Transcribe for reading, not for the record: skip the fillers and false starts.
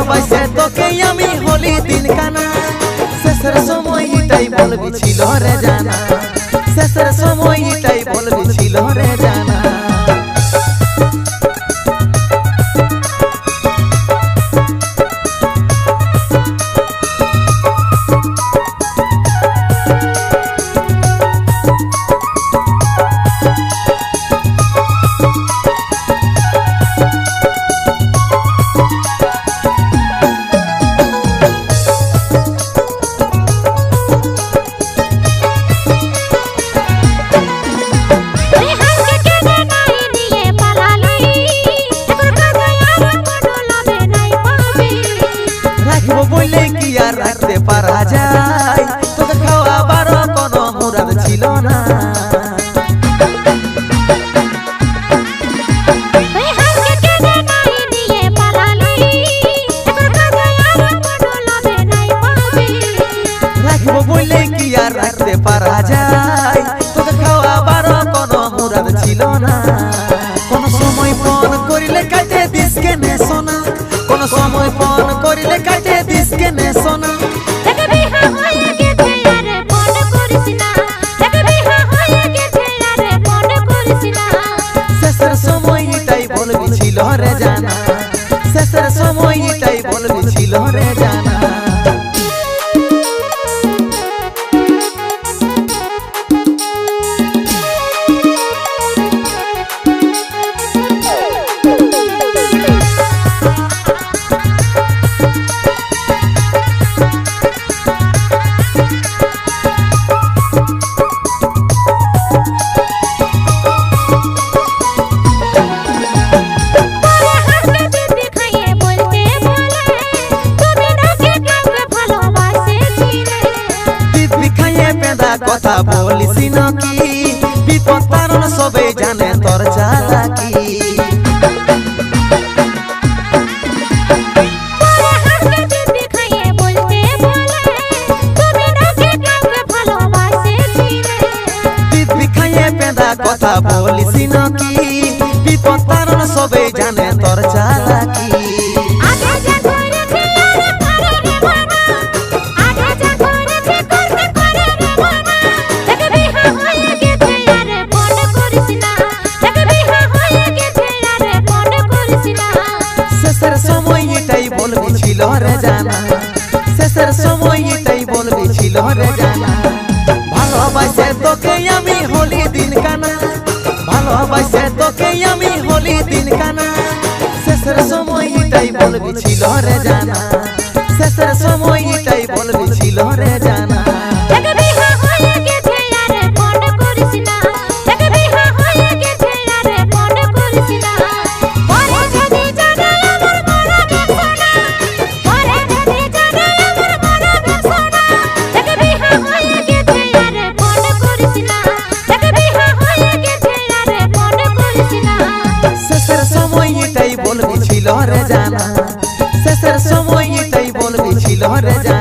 ভালোবাসে তোকে আমি হলি দিন কানা শেষের সময় এটাই বলবি ছিল রে জানা শেষের সময় এটাই বলবি ছিল রে জানা বলে কি আর রাখতে পারা যায় তোকে খাওয়াবার কোনো মুরাদ ছিল না রাখবো বলে কি আর রাখতে পারা যায় তোকে খাওয়াবার কোনো মুরাদ ছিল না কোন সময় ফোন করিলে কাটে দিস কেনে সোনা কোন সময় ফোন করিলে কাটে দিস কেনে সোনা শেষের সময় এটাই বলবি ছিল রে জানা শেষের সময় এটাই বলবি ছিল রে জানা কথা বলিস নাকি বিপদ কারণ সবে জানে তোর চালাকি কথা বলিস নাকি বিপদ কারণ সবে জানে তোর চালাকি শেষের সময় এটাই বলবি ছিল রে জানা শেষের সময় এটাই বলবি ছিল রে জানা ভালোবাসে তোকে আমি হলি দিন কানা ভালোবাসে তোকে আমি হলি দিন কানা শেষের সময় এটাই বলবি ছিল রে জানা শেষের সময় এটাই বলবি ছিল রে জানা শেষের সময় এটাই বলবি ছিল রে জানা শেষের সময় এটাই বলবি ছিল রে জানা।